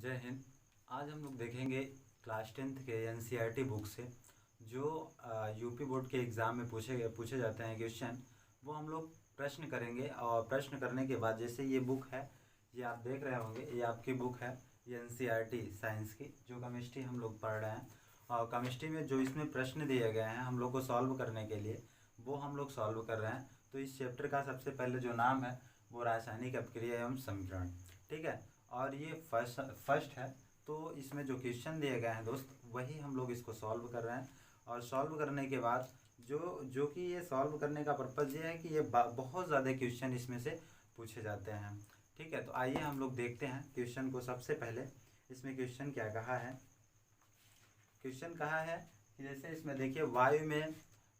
जय हिंद। आज हम लोग देखेंगे क्लास 10th के एनसीईआरटी बुक से जो यूपी बोर्ड के एग्ज़ाम में पूछे जाते हैं क्वेश्चन, वो हम लोग प्रश्न करेंगे। और प्रश्न करने के बाद जैसे ये बुक है, ये आप देख रहे होंगे, ये आपकी बुक है, ये एनसीईआरटी साइंस की जो केमिस्ट्री हम लोग पढ़ रहे हैं। और केमिस्ट्री में जो इसमें प्रश्न दिए गए हैं हम लोग को सॉल्व करने के लिए, वो हम लोग सॉल्व कर रहे हैं। तो इस चैप्टर का सबसे पहले जो नाम है वो रासायनिक अपक्रिया एवं समीकरण, ठीक है। और ये फर्स्ट है, तो इसमें जो क्वेश्चन दिए गए हैं दोस्त, वही हम लोग इसको सॉल्व कर रहे हैं। और सॉल्व करने के बाद जो जो कि ये सॉल्व करने का पर्पज़ ये है कि ये बहुत ज़्यादा क्वेश्चन इसमें से पूछे जाते हैं, ठीक है। तो आइए हम लोग देखते हैं क्वेश्चन को। सबसे पहले इसमें क्वेश्चन क्या कहा है, क्वेश्चन कहा है कि जैसे इसमें देखिए,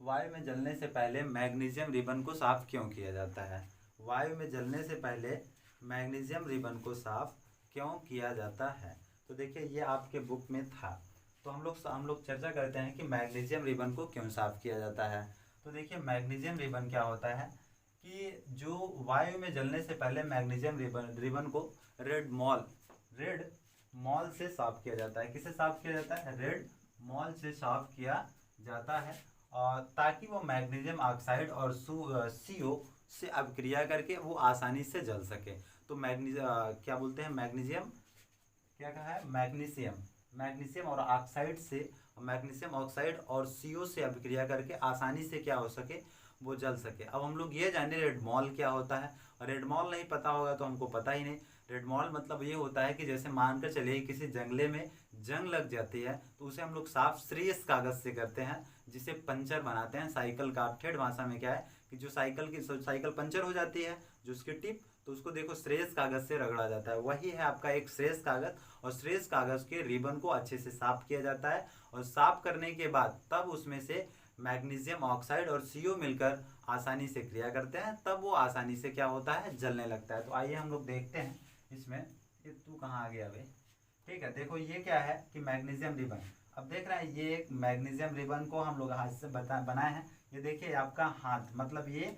वायु में जलने से पहले मैग्नीशियम रिबन को साफ क्यों किया जाता है। वायु में जलने से पहले मैग्नीशियम रिबन को साफ क्यों किया जाता है। तो देखिए ये आपके बुक में था, तो हम लोग चर्चा करते हैं कि मैग्नीशियम रिबन को क्यों साफ किया जाता है। तो देखिए मैग्नीशियम रिबन क्या होता है कि जो वायु में जलने से पहले मैग्नीशियम रिबन को रेड मॉल से साफ किया जाता है। किससे साफ किया जाता है? रेड मॉल से साफ किया जाता है, और ताकि वो मैग्नीशियम ऑक्साइड और CO से अभिक्रिया करके वो आसानी से जल सके। तो क्या बोलते हैं, मैग्नीशियम, क्या कहा है, मैग्नीशियम और ऑक्साइड से, मैग्नीशियम ऑक्साइड और CO से अभिक्रिया करके आसानी से क्या हो सके, वो जल सके। अब हम लोग ये जाने रेड मॉल क्या होता है, और रेड मॉल नहीं पता होगा तो हमको पता ही नहीं। रेड मॉल मतलब ये होता है कि जैसे मानकर चलिए किसी जंगले में जंग लग जाती है, तो उसे हम लोग साफ श्रेयस कागज से करते हैं, जिसे पंचर बनाते हैं साइकिल का। ठेठ भाषा में क्या है कि जो साइकिल पंचर हो जाती है, जो उसकी टिप, तो उसको देखो श्रेयस कागज से रगड़ा जाता है। वही है आपका एक श्रेयस कागज, और श्रेयस कागज के रिबन को अच्छे से साफ किया जाता है। और साफ करने के बाद तब उसमें से मैग्नीशियम ऑक्साइड और CO मिलकर आसानी से क्रिया करते हैं, तब वो आसानी से क्या होता है, जलने लगता है। तो आइए हम लोग देखते हैं इसमें। ये तू कहाँ आ गया भाई, ठीक है। देखो ये क्या है कि मैग्नीशियम रिबन, अब देख रहे हैं ये एक मैग्नीशियम रिबन को हम लोग हाथ से बनाए हैं। ये देखिए आपका हाथ, मतलब ये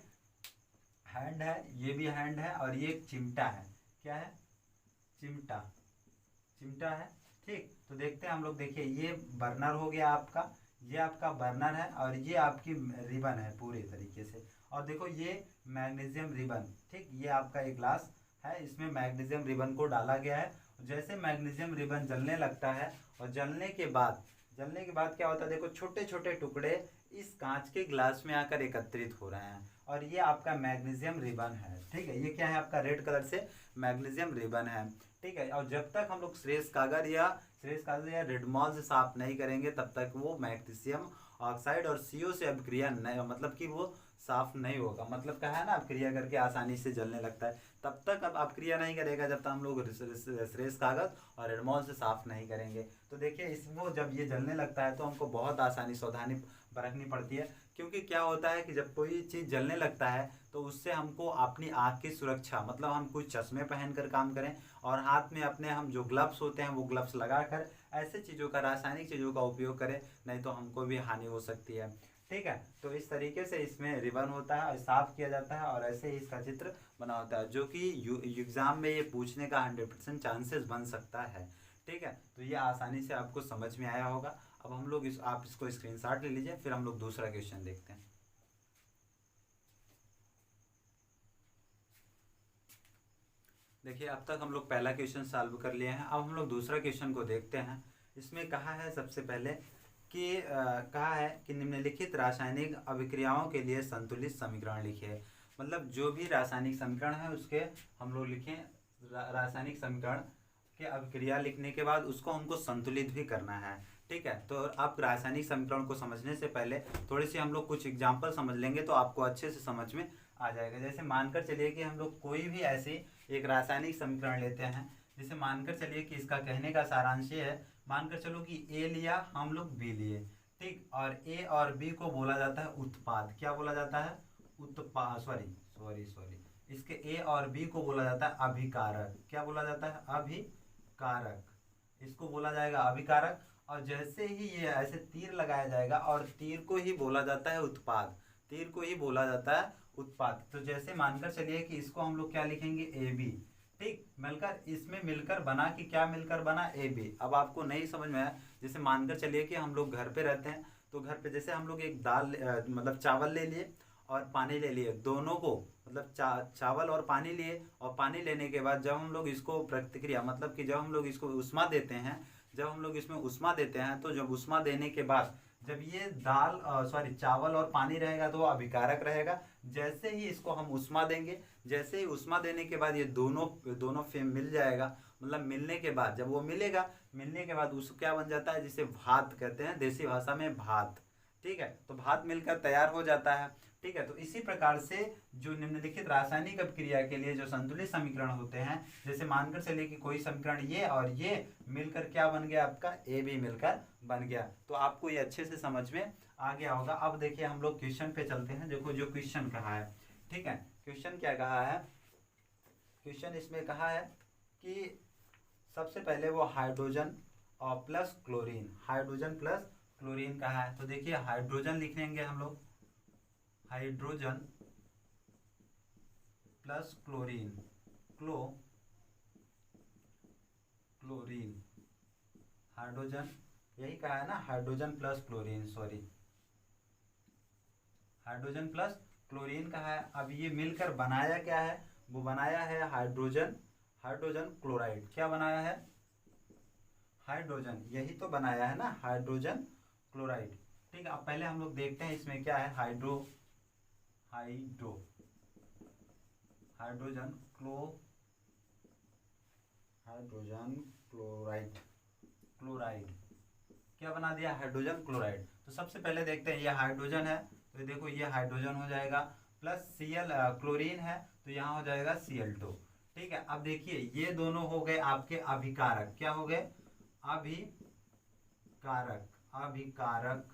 हैंड है, ये भी हैंड है, और ये एक चिमटा है। क्या है? चिमटा है, ठीक। तो देखते हैं हम लोग, देखिए ये बर्नर हो गया आपका, ये आपका बर्नर है, और ये आपकी रिबन है पूरे तरीके से। और देखो ये मैग्नीशियम रिबन, ठीक, ये आपका एक ग्लास है, इसमें मैग्नीशियम रिबन को डाला गया है। जैसे मैग्नीशियम रिबन जलने लगता है, और जलने के बाद क्या होता है, देखो छोटे छोटे टुकड़े इस कांच के ग्लास में आकर एकत्रित हो रहे हैं, और ये आपका मैग्नीशियम रिबन है, ठीक है। ये क्या है आपका, रेड कलर से मैग्नीशियम रिबन है, ठीक है। और जब तक हम लोग श्रेयस कागज या रेड मॉल से साफ नहीं करेंगे, तब तक वो मैग्नीशियम ऑक्साइड और CO से अभिक्रिया नहीं, मतलब कि वो साफ नहीं होगा। मतलब क्या है ना, अभिक्रिया करके आसानी से जलने लगता है। तब तक अब अभिक्रिया नहीं करेगा जब तक हम लोग श्रेयस कागज और रेड मॉल से साफ नहीं करेंगे। तो देखिए इसको जब ये जलने लगता है तो हमको बहुत आसानी सावधानी बरतनी पड़ती है, क्योंकि क्या होता है कि जब कोई चीज़ जलने लगता है तो उससे हमको अपनी आँख की सुरक्षा, मतलब हम कुछ चश्मे पहनकर काम करें, और हाथ में अपने हम जो ग्लव्स होते हैं वो ग्लव्स लगाकर ऐसे चीज़ों का, रासायनिक चीज़ों का उपयोग करें, नहीं तो हमको भी हानि हो सकती है, ठीक है। तो इस तरीके से इसमें रिबन होता है और साफ किया जाता है, और ऐसे ही इसका चित्र बना होता है, जो कि एग्जाम में ये पूछने का 100% चांसेस बन सकता है, ठीक है। तो ये आसानी से आपको समझ में आया होगा। अब हम लोग आप इसको स्क्रीनशॉट ले लीजिए, फिर हम लोग दूसरा क्वेश्चन देखते हैं। देखिए अब तक हम लोग पहला क्वेश्चन सॉल्व कर लिए हैं, अब हम लोग दूसरा क्वेश्चन को देखते हैं। इसमें कहा है सबसे पहले कि कहा है कि निम्नलिखित रासायनिक अभिक्रियाओं के लिए संतुलित समीकरण लिखिए। मतलब जो भी रासायनिक समीकरण है उसके हम लोग लिखें, रासायनिक समीकरण के अभिक्रिया लिखने के बाद उसको हमको संतुलित भी करना है, ठीक है। तो आप रासायनिक समीकरण को समझने से पहले थोड़ी सी हम लोग कुछ एग्जाम्पल समझ लेंगे, तो आपको अच्छे से समझ में आ जाएगा। जैसे मानकर चलिए कि हम लोग कोई भी ऐसी एक रासायनिक समीकरण लेते हैं, जैसे मानकर चलिए कि इसका कहने का सारांश ये है, मानकर चलो कि A लिया, हम लोग B लिए, ठीक, और A और B को बोला जाता है उत्पाद। क्या बोला जाता है? उत्पाद, सॉरी, इसके A और B को बोला जाता है अभिकारक। क्या बोला जाता है? अभिकारक, इसको बोला जाएगा अभिकारक। और जैसे ही ये ऐसे तीर लगाया जाएगा, और तीर को ही बोला जाता है उत्पाद, तो जैसे मानकर चलिए कि इसको हम लोग क्या लिखेंगे, AB, ठीक, मिलकर इसमें मिलकर बना कि क्या मिलकर बना AB। अब आपको नहीं समझ में आया, जैसे मानकर चलिए कि हम लोग घर पे रहते हैं, तो घर पे जैसे हम लोग एक दाल मतलब चावल ले लिए और पानी ले लिए, दोनों को मतलब चावल और पानी लिए, और पानी लेने के बाद जब हम लोग इसको प्रतिक्रिया मतलब कि जब हम लोग इसको उष्मा देते हैं, जब हम लोग इसमें उष्मा देते हैं, तो जब उष्मा देने के बाद जब ये दाल सॉरी चावल और पानी रहेगा तो वो अभिकारक रहेगा। जैसे ही इसको हम उष्मा देंगे, जैसे ही उष्मा देने के बाद ये दोनों दोनों फेम मिल जाएगा, मतलब मिलने के बाद जब वो मिलेगा, मिलने के बाद उसको क्या बन जाता है, जिसे भात कहते हैं देसी भाषा में, भात। ठीक है, तो भात मिलकर तैयार हो जाता है। ठीक है, तो इसी प्रकार से जो निम्नलिखित रासायनिक अभिक्रिया के लिए जो संतुलित समीकरण होते हैं, जैसे मानकर चलिए कि कोई समीकरण ये और ये मिलकर क्या बन गया, आपका AB मिलकर बन गया। तो आपको ये अच्छे से समझ में आ गया होगा। अब देखिए हम लोग क्वेश्चन पे चलते हैं। देखो जो क्वेश्चन कहा है, ठीक है, क्वेश्चन क्या कहा है, क्वेश्चन इसमें कहा है कि सबसे पहले वो हाइड्रोजन और plus chlorine, hydrogen plus chlorine कहा है। तो देखिए हाइड्रोजन लिख लेंगे हम लोग, hydrogen plus chlorine, chlorine, hydrogen, यही कहा है ना, hydrogen plus chlorine, sorry hydrogen plus chlorine कहा है। अब ये मिलकर बनाया क्या है, वो बनाया है हाइड्रोजन, हाइड्रोजन क्लोराइड। क्या बनाया है, हाइड्रोजन, यही तो बनाया है ना, हाइड्रोजन क्लोराइड। ठीक है, अब पहले हम लोग देखते हैं इसमें क्या है, हाइड्रोजन क्लोराइड, क्लोराइड क्या बना दिया, हाइड्रोजन क्लोराइड। तो सबसे पहले देखते हैं, ये हाइड्रोजन है तो देखो ये हाइड्रोजन हो जाएगा, प्लस क्लोरीन है तो यहाँ हो जाएगा Cl2। ठीक है, अब देखिए ये दोनों हो गए आपके अभिकारक, क्या हो गए, अभिकारक, अभिकारक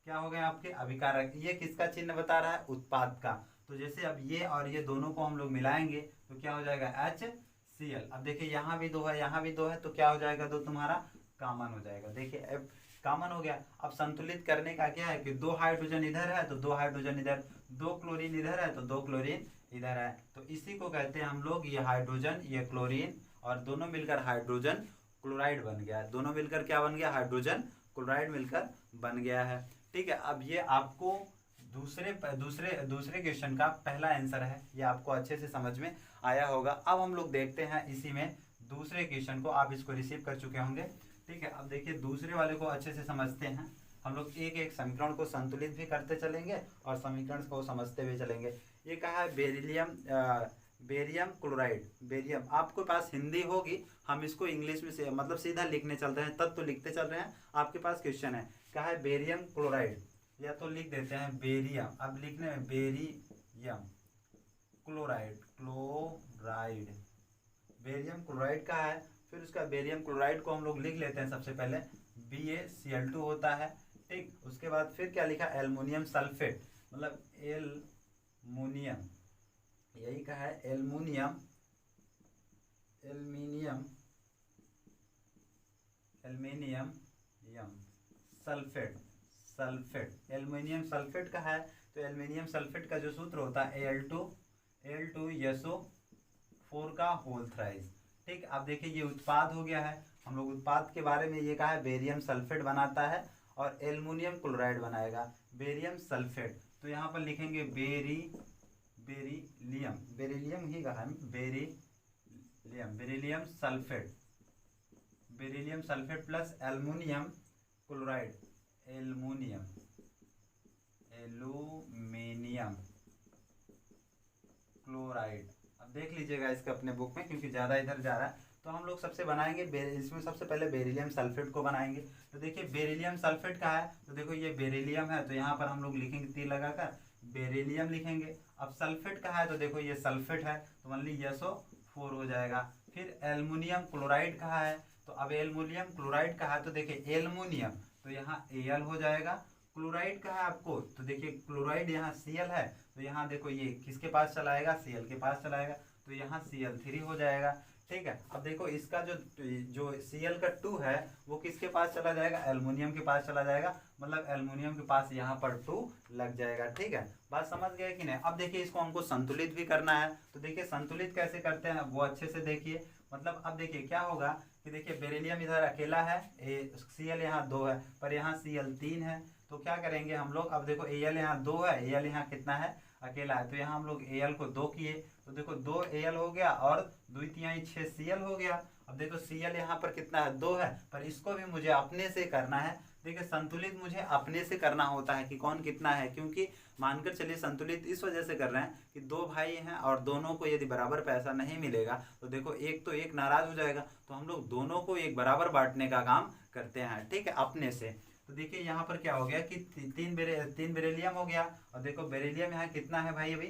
क्या हो गए आपके, अभिकारक। ये किसका चिन्ह बता रहा है, उत्पाद का। तो जैसे अब ये और ये दोनों को हम लोग मिलाएंगे तो क्या हो जाएगा, HCl। अब देखिए यहाँ भी 2 है, यहाँ भी 2 है, तो क्या हो जाएगा, तो तुम्हारा कॉमन हो जाएगा। देखिए अब कॉमन हो गया। अब संतुलित करने का क्या है कि 2 हाइड्रोजन इधर है तो 2 हाइड्रोजन इधर, 2 क्लोरीन इधर है तो 2 क्लोरीन इधर है। तो इसी को कहते हैं हम लोग, ये हाइड्रोजन ये क्लोरीन और दोनों मिलकर हाइड्रोजन क्लोराइड बन गया है। दोनों मिलकर क्या बन गया, हाइड्रोजन क्लोराइड मिलकर बन गया है। ठीक है, अब ये आपको दूसरे क्वेश्चन का पहला आंसर है, ये आपको अच्छे से समझ में आया होगा। अब हम लोग देखते हैं इसी में दूसरे क्वेश्चन को, आप इसको रिसीव कर चुके होंगे। ठीक है, अब देखिए दूसरे वाले को अच्छे से समझते हैं। हम लोग एक एक समीकरण को संतुलित भी करते चलेंगे और समीकरण को समझते हुए चलेंगे। ये कहा है बेरियम क्लोराइड, बेरियम आपके पास हिंदी होगी, हम इसको इंग्लिश में से मतलब सीधा लिखने चल रहे हैं, तब तो लिखते चल रहे हैं। आपके पास क्वेश्चन है, कहा है बेरियम क्लोराइड, या तो लिख देते हैं बेरियम, अब लिखने में barium chloride, chloride, barium chloride का है। फिर उसका बेरियम क्लोराइड को हम लोग लिख लेते हैं, सबसे पहले BaCl2 होता है। ठीक, उसके बाद फिर क्या लिखा, एल्युमिनियम सल्फेट, मतलब एल्युमिनियम, यही कहा है aluminium, aluminium sulphate, aluminium sulphate का है। तो एल्युमिनियम सल्फेट का जो सूत्र होता है Al2SO4 का होल थ्राइस। ठीक, अब देखिए ये उत्पाद हो गया है। हम लोग उत्पाद के बारे में ये कहा है, बेरियम सल्फेट बनाता है और एल्युमिनियम क्लोराइड बनाएगा, बेरियम सल्फेट। तो यहाँ पर लिखेंगे बेरिलियम ही कहा है, beryllium sulphate plus aluminium chloride, aluminium chloride. अब देख लीजिएगा इसका अपने बुक में, क्योंकि ज़्यादा इधर जा रहा है। तो हम लोग सबसे बनाएंगे इसमें सबसे पहले बेरिलियम सल्फेट को बनाएंगे। तो देखिए बेरिलियम सल्फेट का है, तो देखो ये बेरिलियम है, तो यहाँ पर हम लोग लिखेंगे तीर लगाकर बेरिलियम लिखेंगे। अब सल्फेट का है, तो देखो ये सल्फेट है, तो मान ली SO4 हो जाएगा। फिर एल्युमिनियम क्लोराइड का है, तो अब एल्युमिनियम क्लोराइड का है, तो देखिए एल्युमिनियम, तो यहाँ Al हो जाएगा। क्लोराइड का है आपको, तो देखिए क्लोराइड यहाँ Cl है, तो यहाँ देखो ये किसके पास चलाएगा, Cl के पास चलाएगा, तो यहाँ Cl3 हो जाएगा। ठीक है। अब देखो इसका जो जो Cl का 2 है वो किसके पास चला जाएगा, एल्युमिनियम के पास चला जाएगा, मतलब एल्युमिनियम के पास यहाँ पर 2 लग जाएगा। ठीक है, बात समझ गए कि नहीं। अब देखिए इसको हमको संतुलित भी करना है, तो देखिए संतुलित कैसे करते हैं वो अच्छे से देखिए। मतलब अब देखिए क्या होगा कि देखिए बेरिलियम इधर अकेला है, Cl यहाँ 2 है, पर यहाँ Cl 3 है, तो क्या करेंगे हम लोग। अब देखो Al यहाँ 2 है, Al यहाँ कितना है, अकेला है, तो यहाँ हम लोग Al को 2 किए, तो देखो 2 Al हो गया और 2 तिहाई 6 Cl हो गया। अब देखो Cl यहाँ पर कितना है, 2 है, पर इसको भी मुझे अपने से करना है। देखिए संतुलित मुझे अपने से करना होता है कि कौन कितना है, क्योंकि मानकर चलिए संतुलित इस वजह से कर रहे हैं कि दो भाई हैं और दोनों को यदि बराबर पैसा नहीं मिलेगा तो देखो एक तो एक नाराज हो जाएगा, तो हम लोग दोनों को एक बराबर बांटने का काम करते हैं। ठीक है, अपने से। तो देखिए यहाँ पर क्या हो गया कि तीन बेरिलियम हो गया, और देखो बेरिलियम यहाँ कितना है भाई, अभी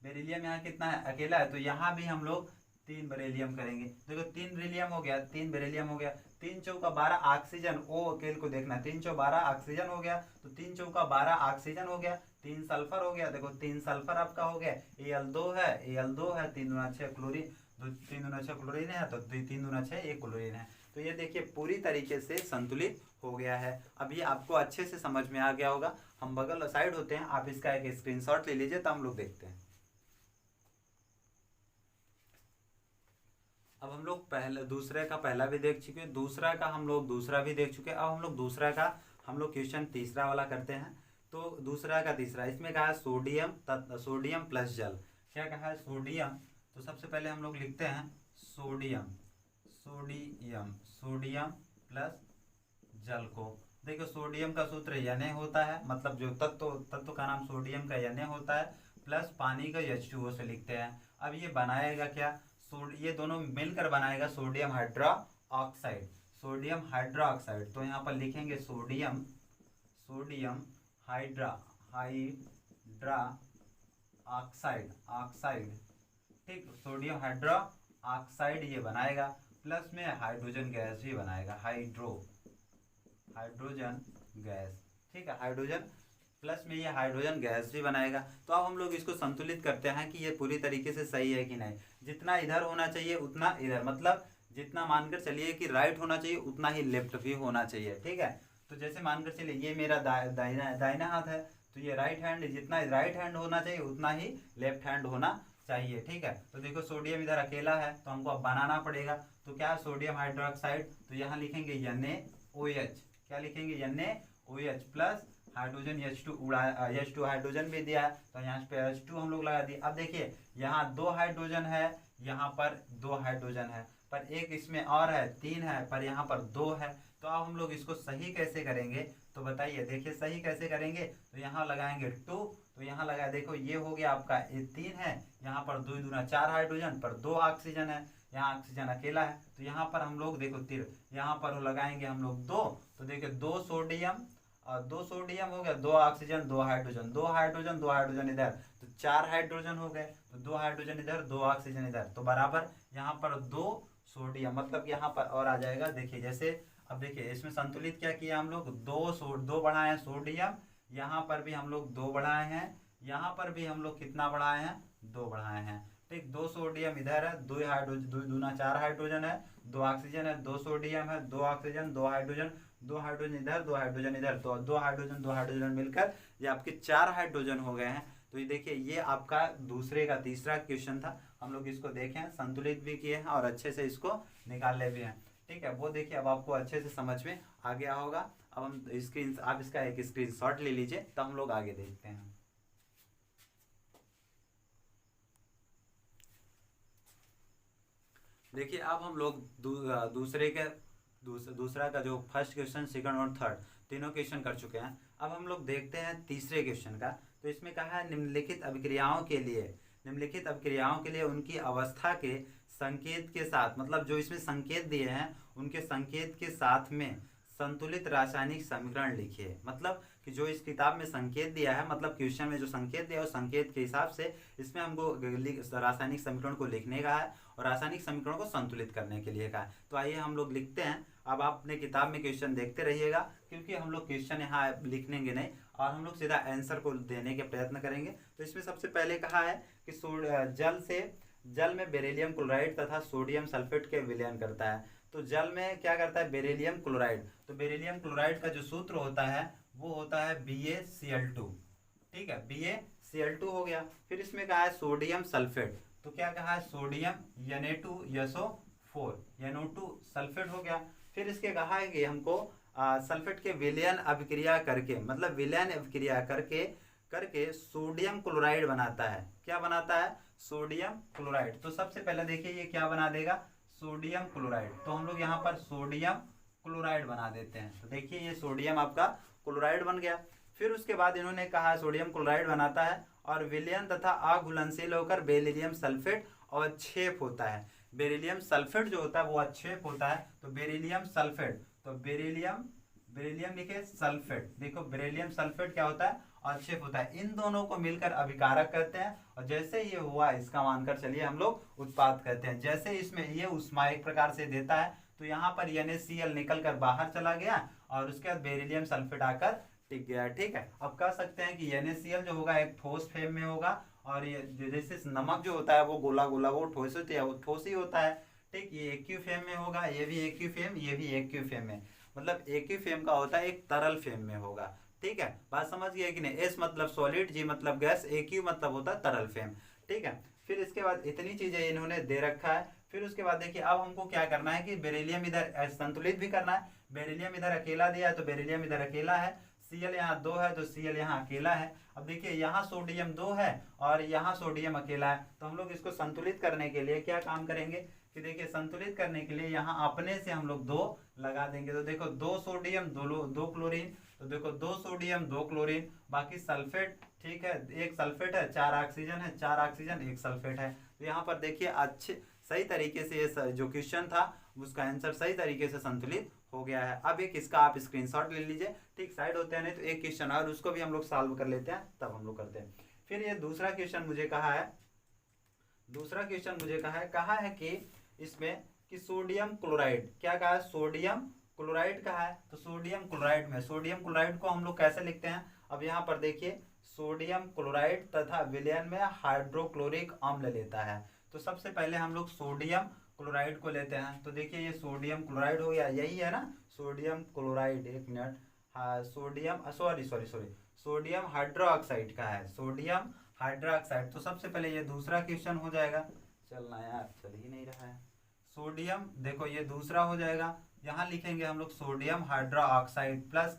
बेरिलियम यहाँ कितना है, अकेला है, तो यहाँ भी हम लोग 3 बेरिलियम करेंगे। देखो 3 बेरिलियम हो गया, 3 बेरिलियम हो गया, 3 चौका 12 ऑक्सीजन, ओ अकेले को देखना, 3 चौ 12 ऑक्सीजन हो गया, तो 3 चौका 12 ऑक्सीजन हो गया, 3 सल्फर हो गया, देखो 3 सल्फर आपका हो गया, Al2 है, Al2 है, 3 दूना 6 क्लोरीन, 3 दूना 6 क्लोरीन है, तो 3 दूना 6 1 क्लोरीन है। तो ये देखिए पूरी तरीके से संतुलित हो गया है। अब ये आपको अच्छे से समझ में आ गया होगा। हम बगल साइड होते हैं, आप इसका एक स्क्रीनशॉट ले लीजिए, तो हम लोग देखते हैं। अब हम लोग पहले दूसरे का पहला भी देख चुके हैं, दूसरा का हम लोग दूसरा भी देख चुके हैं। अब हम लोग दूसरा का हम लोग क्वेश्चन तीसरा वाला करते हैं। तो दूसरा का तीसरा, इसमें कहा है सोडियम प्लस जल। क्या कहा है, सोडियम, तो सबसे पहले हम लोग लिखते हैं सोडियम सोडियम प्लस जल को। देखो सोडियम का सूत्र Na होता है, मतलब जो तत्व का नाम सोडियम का Na होता है, प्लस पानी का H2O से लिखते हैं। अब ये बनाएगा क्या, ये दोनों मिलकर बनाएगा सोडियम हाइड्रोक्साइड, तो यहाँ पर लिखेंगे सोडियम हाइड्रा ऑक्साइड। ठीक, सोडियम हाइड्रो ऑक्साइड ये बनाएगा, प्लस में हाइड्रोजन गैस भी बनाएगा, हाइड्रोजन गैस। ठीक है, हाइड्रोजन प्लस में ये हाइड्रोजन गैस भी बनाएगा। तो अब हम लोग इसको संतुलित करते हैं कि ये पूरी तरीके से सही है कि नहीं। जितना इधर होना चाहिए उतना इधर, मतलब जितना मानकर चलिए कि राइट होना चाहिए उतना ही लेफ्ट भी होना चाहिए। ठीक है, तो जैसे मानकर चलिए ये मेरा दाहिना हाथ है, तो ये राइट हैंड, जितना राइट हैंड होना चाहिए उतना ही लेफ्ट हैंड होना चाहिए। ठीक है, तो देखो सोडियम इधर अकेला है, तो हमको अब बनाना पड़ेगा। तो क्या सोडियम हाइड्रोक्साइड, तो यहाँ लिखेंगे NaOH, क्या लिखेंगे NaOH plus hydrogen H2 hydrogen भी दिया है, तो यहाँ पे H2 हम लोग लगा दिए। अब देखिए यहाँ 2 हाइड्रोजन है, यहाँ पर 2 हाइड्रोजन है, पर एक इसमें और है 3 है, पर यहाँ पर 2 है। तो अब हम लोग इसको सही कैसे करेंगे, तो बताइए। देखिए सही कैसे करेंगे, तो यहाँ लगाएंगे 2, तो यहाँ लगा, देखो ये हो गया आपका 3 है, यहाँ पर 2 दूना 4 हाइड्रोजन, पर 2 ऑक्सीजन है, यहाँ ऑक्सीजन अकेला है, तो यहाँ पर हम लोग देखो यहाँ पर लगाएंगे हम लोग 2, तो देखिए 2 सोडियम और 2 सोडियम हो गया, 2 ऑक्सीजन 2 हाइड्रोजन, 2 हाइड्रोजन 2 हाइड्रोजन इधर, तो 4 हाइड्रोजन हो गए, तो 2 हाइड्रोजन इधर 2 ऑक्सीजन इधर, तो बराबर यहाँ पर 2 सोडियम, मतलब यहाँ पर और आ जाएगा। देखिए जैसे अब देखिए इसमें संतुलित क्या किया हम लोग, 2 बढ़ाए हैं सोडियम, यहाँ पर भी हम लोग 2 बढ़ाए हैं, यहाँ पर भी हम लोग कितना बढ़ाए हैं, 2 बढ़ाए हैं। ठीक, 2 सोडियम इधर है, 2 हाइड्रोजन, 2 दूना 4 हाइड्रोजन है, 2 ऑक्सीजन है, 2 सोडियम है, 2 ऑक्सीजन 2 हाइड्रोजन, 2 हाइड्रोजन इधर 2 हाइड्रोजन इधर, तो 2 हाइड्रोजन मिलकर ये आपके 4 हाइड्रोजन हो गए हैं। तो ये देखिए ये आपका दूसरे का तीसरा क्वेश्चन था, हम लोग इसको देखें, संतुलित भी किए हैं और अच्छे से इसको निकाले भी हैं। ठीक है, वो देखिए अब आपको अच्छे से समझ में आ गया होगा। अब हम आप इसका एक स्क्रीनशॉट ले लीजिए, तो हम लोग आगे देखते हैं। देखिए अब हम लोग दूसरा का जो फर्स्ट क्वेश्चन, सेकंड और थर्ड तीनों क्वेश्चन कर चुके हैं। अब हम लोग देखते हैं तीसरे क्वेश्चन का। तो इसमें कहा है निम्नलिखित अभिक्रियाओं के लिए उनकी अवस्था के संकेत के साथ, मतलब जो इसमें संकेत दिए हैं उनके संकेत के साथ में संतुलित रासायनिक समीकरण लिखिए। मतलब कि जो इस किताब में संकेत दिया है, मतलब क्वेश्चन में जो संकेत दिया है उस संकेत के हिसाब से इसमें हमको रासायनिक समीकरण को लिखने का है और रासायनिक समीकरण को संतुलित करने के लिए कहा है। तो आइए हम लोग लिखते हैं। अब आप अपने किताब में क्वेश्चन देखते रहिएगा, क्योंकि हम लोग क्वेश्चन यहाँ लिखेंगे नहीं और हम लोग सीधा आंसर को देने के प्रयत्न करेंगे। तो इसमें सबसे पहले कहा है कि जल में बेरिलियम क्लोराइड तथा सोडियम सल्फेट के विलयन करता है। तो जल में क्या करता है, बेरिलियम क्लोराइड। तो बेरिलियम क्लोराइड का जो सूत्र होता है वो होता है BaCl2। ठीक है, BaCl2 हो गया। फिर इसमें कहा है सोडियम सल्फेट, तो क्या कहा है, सोडियम Na2SO4, NO2 सल्फेट हो गया। फिर इसके कहा है कि हमको सल्फेट के विलयन अभिक्रिया करके, मतलब विलयन अभिक्रिया करके करके सोडियम क्लोराइड बनाता है। क्या बनाता है, सोडियम क्लोराइड। तो सबसे पहले देखिए ये क्या बना देगा, सोडियम क्लोराइड। तो हम लोग यहाँ पर सोडियम क्लोराइड बना देते हैं। तो देखिए ये सोडियम आपका क्लोराइड बन गया। फिर उसके बाद इन्होंने कहा सोडियम क्लोराइड बनाता है और विलयन तथा अघुलनशील होकर बेरिलियम सल्फेट अवक्षेप होता है। बेरिलियम सल्फेट जो होता है वो अवक्षेप होता है। तो बेरिलियम सल्फेट, तो बेरिलियम लिखे सल्फेट, देखो बेरिलियम सल्फेट क्या होता है, अवक्षेप होता है। इन दोनों को मिलकर अभिकारक कहते हैं और जैसे ये हुआ इसका मानकर चलिए हम लोग उत्पाद कहते हैं। जैसे इसमें ये उष्मा एक प्रकार से देता है तो यहाँ पर NaCl निकल कर बाहर चला गया और उसके बाद बेरिलियम सल्फेट आकर टिक गया। ठीक है, अब कह सकते हैं कि NaCl जो होगा एक ठोस फेम में होगा और ये जैसे नमक जो होता है वो गोला गोला वो ठोस होती है, वो ठोस ही होता है। ठीक, ये एक्यू फेम में होगा, ये भी एक्यू फेम, ये भी एक्यू फेम में, मतलब एक्यू फेम का होता है एक तरल फेम में होगा। ठीक है, बात समझ गए कि नहीं। S मतलब सॉलिड, G मतलब गैस, AQ मतलब होता है तरल फेम। ठीक है, फिर इसके बाद इतनी चीजें इन्होंने दे रखा है। फिर उसके बाद देखिए अब हमको क्या करना है कि बेरिलियम इधर संतुलित भी करना है। बेरिलियम इधर अकेला दिया है तो बेरिलियम इधर अकेला है, Cl यहाँ 2 है तो Cl यहाँ अकेला है। अब देखिए यहाँ सोडियम 2 है और यहाँ सोडियम अकेला है। तो हम लोग इसको संतुलित करने के लिए क्या काम करेंगे कि देखिए संतुलित करने के लिए यहाँ अपने से हम लोग 2 लगा देंगे। तो देखो 2 सोडियम 2 क्लोरीन, तो देखो 2 सोडियम 2 क्लोरीन, बाकी सल्फेट। ठीक है, एक सल्फेट है, 4 ऑक्सीजन है, 4 ऑक्सीजन 1 सल्फेट है। तो यहाँ पर देखिए अच्छे सही तरीके से ये जो क्वेश्चन था उसका आंसर सही तरीके से संतुलित हो गया है। अब एक इसका आप स्क्रीनशॉट ले लीजिए। ठीक, साइड होते हैं नहीं तो एक क्वेश्चन और उसको भी हम लोग सॉल्व कर लेते हैं, तब हम लोग करते हैं। फिर ये दूसरा क्वेश्चन मुझे कहा है कि इसमें कि सोडियम क्लोराइड, क्या कहा है, सोडियम क्लोराइड कहा है। तो सोडियम क्लोराइड में, सोडियम क्लोराइड को हम लोग कैसे लिखते हैं, अब यहाँ पर देखिए सोडियम क्लोराइड तथा विलयन में हाइड्रोक्लोरिक अम्ल लेता है। तो सबसे पहले हम लोग सोडियम क्लोराइड को लेते हैं। तो देखिए ये सोडियम क्लोराइड हो गया, यही है ना सोडियम क्लोराइड, एक मिनट, हाँ सोडियम सोडियम हाइड्रोक्साइड का है, सोडियम हाइड्रोक्साइड। तो सबसे पहले ये दूसरा क्वेश्चन हो जाएगा, चलना यार चल ही नहीं रहा है। सोडियम देखो ये दूसरा हो जाएगा, यहाँ लिखेंगे हम लोग सोडियम हाइड्रोक्साइड प्लस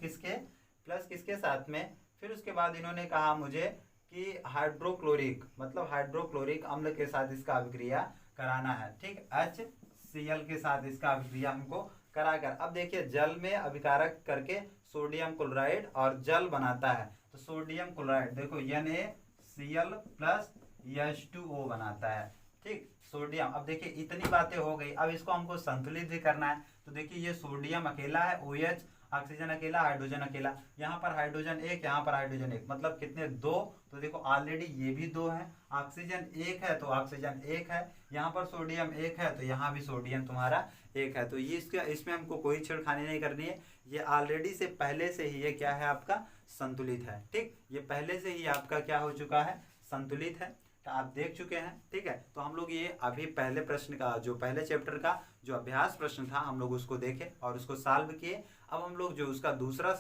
किसके साथ में। फिर उसके बाद इन्होंने कहा मुझे कि हाइड्रोक्लोरिक, मतलब हाइड्रोक्लोरिक अम्ल के साथ इसका अभिक्रिया कराना है। ठीक, HCl के साथ इसका अभिक्रिया हमको कराकर, अब देखिए जल में अभिकारक करके सोडियम क्लोराइड और जल बनाता है। तो सोडियम क्लोराइड देखो NaCl प्लस H2O बनाता है। ठीक, सोडियम, अब देखिए इतनी बातें हो गई, अब इसको हमको संतुलित भी करना है। तो देखिए ये सोडियम अकेला है, OH ऑक्सीजन अकेला, हाइड्रोजन अकेला, यहाँ पर हाइड्रोजन 1, यहाँ पर हाइड्रोजन 1, मतलब कितने 2। तो देखो ऑलरेडी ये भी 2 है, ऑक्सीजन 1 है तो ऑक्सीजन 1 है, यहाँ पर सोडियम 1 है तो यहाँ भी सोडियम तुम्हारा 1 है। तो ये इसमें हमको कोई छेड़खानी नहीं करनी है, ये ऑलरेडी से पहले से ही ये क्या है आपका संतुलित है। ठीक, ये पहले से ही आपका क्या हो चुका है, संतुलित है, तो आप देख चुके हैं। ठीक है, तो हम लोग ये अभी पहले प्रश्न का जो पहले चैप्टर का जो अभ्यास प्रश्न था हम लोग उसको देखे और उसको सॉल्व किए। अब हम लोग जो उसका दूसरा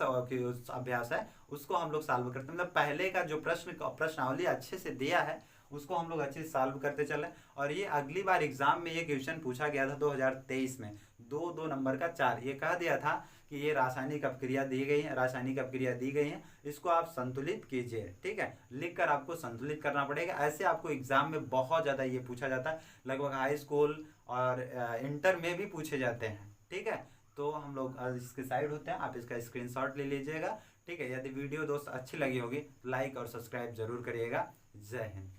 अभ्यास है उसको हम लोग सॉल्व करते हैं, मतलब पहले का जो प्रश्नावली अच्छे से दिया है उसको हम लोग अच्छे से सॉल्व करते चले। और ये अगली बार एग्जाम में ये क्वेश्चन पूछा गया था 2023 में, 2 नंबर का 4, ये कह दिया था कि ये रासायनिक अपक्रिया दी गई है, इसको आप संतुलित कीजिए। ठीक है, लिखकर आपको संतुलित करना पड़ेगा। ऐसे आपको एग्जाम में बहुत ज़्यादा ये पूछा जाता है, लगभग हाई स्कूल और इंटर में भी पूछे जाते हैं। ठीक है, तो हम लोग इसके साइड होते हैं, आप इसका स्क्रीनशॉट ले लीजिएगा। ठीक है, यदि वीडियो दोस्त अच्छी लगी होगी लाइक और सब्सक्राइब जरूर करिएगा। जय हिंद।